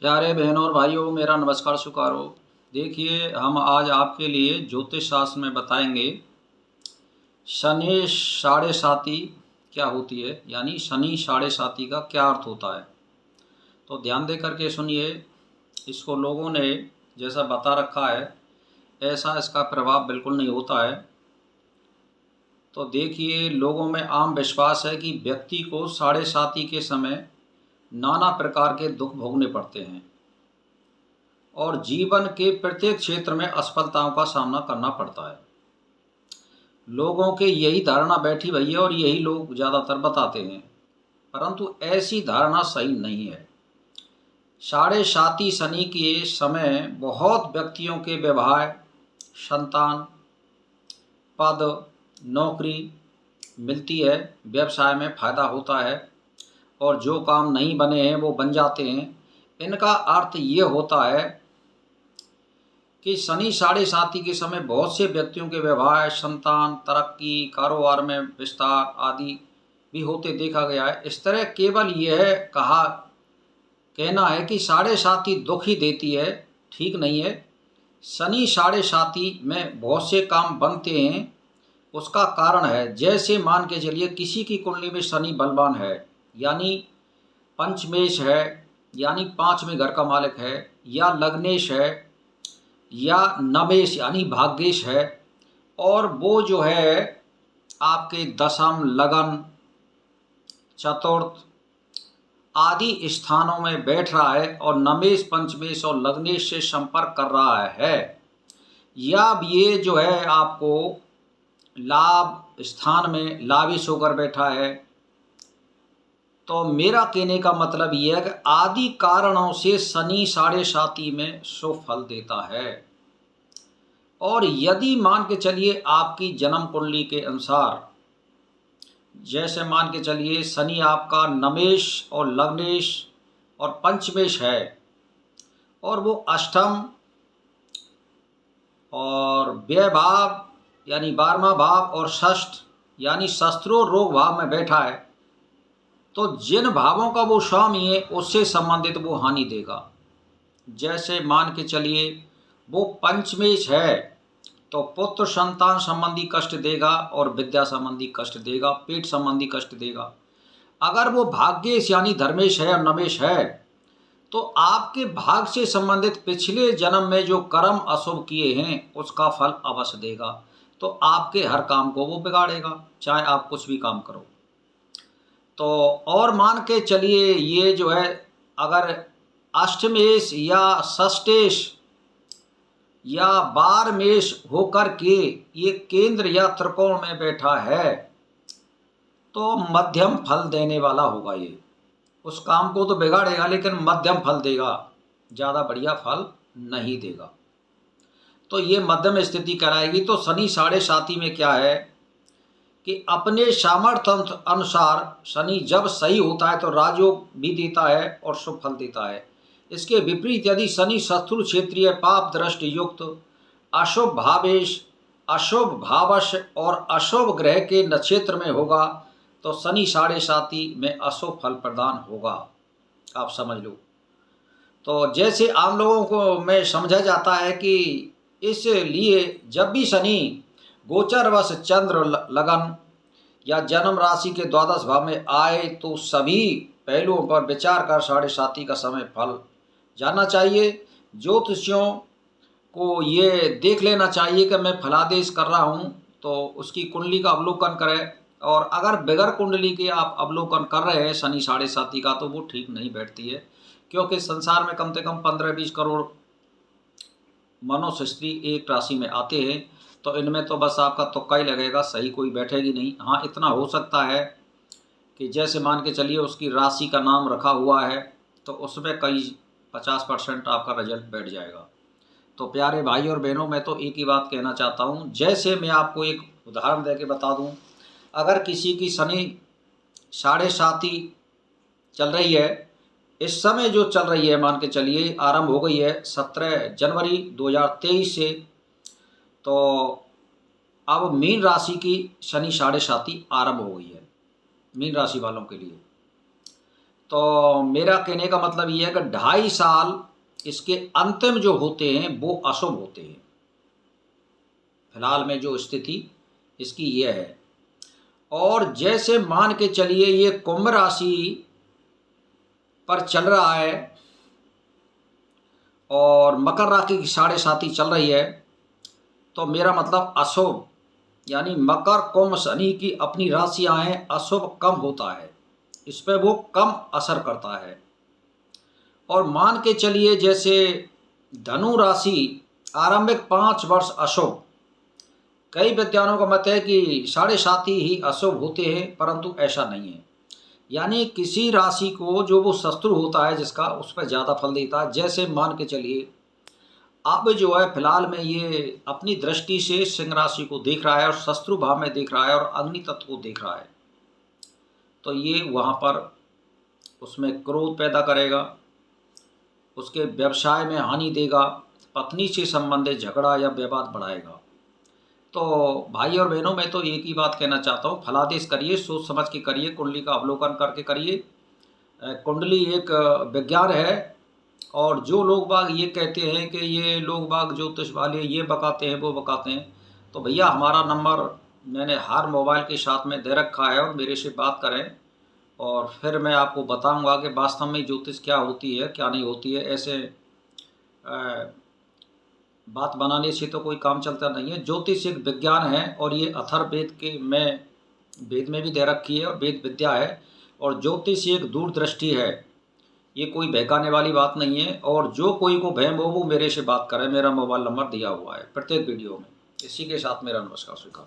प्यारे बहनों और भाइयों, मेरा नमस्कार स्वीकार हो। देखिए, हम आज आपके लिए ज्योतिष शास्त्र में बताएंगे शनि साढ़े साती क्या होती है, यानी शनि साढ़े साती का क्या अर्थ होता है। तो ध्यान दे करके सुनिए। इसको लोगों ने जैसा बता रखा है ऐसा इसका प्रभाव बिल्कुल नहीं होता है। तो देखिए, लोगों में आम विश्वास है कि व्यक्ति को साढ़े साती के समय नाना प्रकार के दुख भोगने पड़ते हैं और जीवन के प्रत्येक क्षेत्र में असफलताओं का सामना करना पड़ता है। लोगों के यही धारणा बैठी हुई है और यही लोग ज़्यादातर बताते हैं, परंतु ऐसी धारणा सही नहीं है। साढ़े साती शनि के समय बहुत व्यक्तियों के व्यवहार, संतान, पद, नौकरी मिलती है, व्यवसाय में फायदा होता है और जो काम नहीं बने हैं वो बन जाते हैं। इनका अर्थ ये होता है कि शनि साढ़े साती के समय बहुत से व्यक्तियों के व्यवहार, संतान, तरक्की, कारोबार में विस्तार आदि भी होते देखा गया है। इस तरह केवल यह कहना है कि साढ़े साती दुख ही देती है, ठीक नहीं है। शनि साढ़े साती में बहुत से काम बनते हैं, उसका कारण है जैसे मान के चलिए किसी की कुंडली में शनि बलवान है, यानी पंचमेश है, यानी पाँचवें घर का मालिक है, या लग्नेश है, या नवेश यानी भाग्येश है, और वो जो है आपके दशम, लगन, चतुर्थ आदि स्थानों में बैठ रहा है और नवेश, पंचमेश और लग्नेश से संपर्क कर रहा है, या ये जो है आपको लाभ स्थान में लाभिश होकर बैठा है। तो मेरा कहने का मतलब यह है कि आदि कारणों से शनि साढ़े साती में शुभ फल देता है। और यदि मान के चलिए आपकी जन्म कुंडली के अनुसार, जैसे मान के चलिए शनि आपका नमेश और लग्नेश और पंचमेश है और वो अष्टम और व्यय भाव यानी 12वां भाव और षष्ठ यानी शस्त्रो रोग भाव में बैठा है, तो जिन भावों का वो स्वामी है उससे संबंधित वो हानि देगा। जैसे मान के चलिए वो पंचमेश है तो पुत्र संतान संबंधी कष्ट देगा और विद्या संबंधी कष्ट देगा, पेट संबंधी कष्ट देगा। अगर वो भाग्येश यानी धर्मेश है और नमेश है तो आपके भाग से संबंधित पिछले जन्म में जो कर्म अशुभ किए हैं उसका फल अवश्य देगा। तो आपके हर काम को वो बिगाड़ेगा, चाहे आप कुछ भी काम करो। तो और मान के चलिए ये जो है अगर अष्टमेश या षष्ठेश या बारमेश होकर के ये केंद्र या त्रिकोण में बैठा है तो मध्यम फल देने वाला होगा। ये उस काम को तो बिगाड़ेगा लेकिन मध्यम फल देगा, ज़्यादा बढ़िया फल नहीं देगा। तो ये मध्यम स्थिति कराएगी। तो शनि साढ़े साती में क्या है कि अपने सामर्थ्य अनुसार शनि जब सही होता है तो राजयोग भी देता है और शुभ फल देता है। इसके विपरीत यदि शनि शत्रु क्षेत्रीय, पाप दृष्टि युक्त, अशुभ भावेश, अशुभ भावश और अशुभ ग्रह के नक्षत्र में होगा तो शनि साढ़े साती में अशुभ फल प्रदान होगा। आप समझ लो। तो जैसे आम लोगों को में समझा जाता है कि इसलिए जब भी शनि गोचरवश चंद्र, लगन या जन्म राशि के द्वादश भाव में आए तो सभी पहलुओं पर विचार कर साढ़े साती का समय फल जानना चाहिए। ज्योतिषियों को ये देख लेना चाहिए कि मैं फलादेश कर रहा हूँ तो उसकी कुंडली का अवलोकन करें, और अगर बगैर कुंडली के आप अवलोकन कर रहे हैं शनि साढ़े साती का तो वो ठीक नहीं बैठती है, क्योंकि संसार में कम से कम 15-20 करोड़ मनुष्य स्त्री एक राशि में आते हैं। तो इनमें तो बस आपका तुक्का ही लगेगा, सही कोई बैठेगी नहीं। हाँ, इतना हो सकता है कि जैसे मान के चलिए उसकी राशि का नाम रखा हुआ है तो उसमें कई 50% आपका रिजल्ट बैठ जाएगा। तो प्यारे भाई और बहनों, मैं तो एक ही बात कहना चाहता हूँ। जैसे मैं आपको एक उदाहरण दे के बता दूँ, अगर किसी की शनि साढ़े साती चल रही है, इस समय जो चल रही है मान के चलिए आरंभ हो गई है 17 जनवरी 2023 से, तो अब मीन राशि की शनि साढ़े साती आरंभ हो गई है मीन राशि वालों के लिए। तो मेरा कहने का मतलब ये है कि 2.5 साल इसके अंतिम जो होते हैं वो अशुभ होते हैं। फिलहाल में जो स्थिति इसकी ये है। और जैसे मान के चलिए ये कुंभ राशि पर चल रहा है और मकर राशि की 7.5 चल रही है, तो मेरा मतलब अशुभ यानी मकर कुंभ शनि की अपनी राशियां हैं, अशुभ कम होता है, इस पर वो कम असर करता है। और मान के चलिए जैसे धनु राशि आरंभिक 5 वर्ष अशुभ, कई विद्वानों का मत है कि 7.5 ही अशुभ होते हैं, परंतु ऐसा नहीं है। यानी किसी राशि को जो वो शत्रु होता है जिसका, उस पर ज़्यादा फल देता है। जैसे मान के चलिए अब जो है फिलहाल में ये अपनी दृष्टि से सिंह राशि को देख रहा है और शत्रु भाव में देख रहा है और अग्नि तत्व को देख रहा है, तो ये वहाँ पर उसमें क्रोध पैदा करेगा, उसके व्यवसाय में हानि देगा, पत्नी से संबंधित झगड़ा या विवाद बढ़ाएगा। तो भाई और बहनों, मैं तो एक ही बात कहना चाहता हूँ, फलादेश करिए, सोच समझ के करिए, कुंडली का अवलोकन करके करिए। कुंडली एक विज्ञान है, और जो लोग बाग ये कहते हैं कि ये लोग बाग ज्योतिष वाले ये बकाते हैं वो बकाते हैं, तो भैया हमारा नंबर मैंने हर मोबाइल के साथ में दे रखा है, और मेरे से बात करें और फिर मैं आपको बताऊंगा कि वास्तव में ज्योतिष क्या होती है क्या नहीं होती है। ऐसे बात बनाने से तो कोई काम चलता नहीं है। ज्योतिष एक विज्ञान है, और ये अथर्ववेद के में वेद में भी दे रखी है और वेद विद्या है। और ज्योतिष एक दूरदृष्टि है, ये कोई बहकाने वाली बात नहीं है। और जो कोई को भय वो मेरे से बात करे, मेरा मोबाइल नंबर दिया हुआ है प्रत्येक वीडियो में। इसी के साथ मेरा नमस्कार स्वीकार।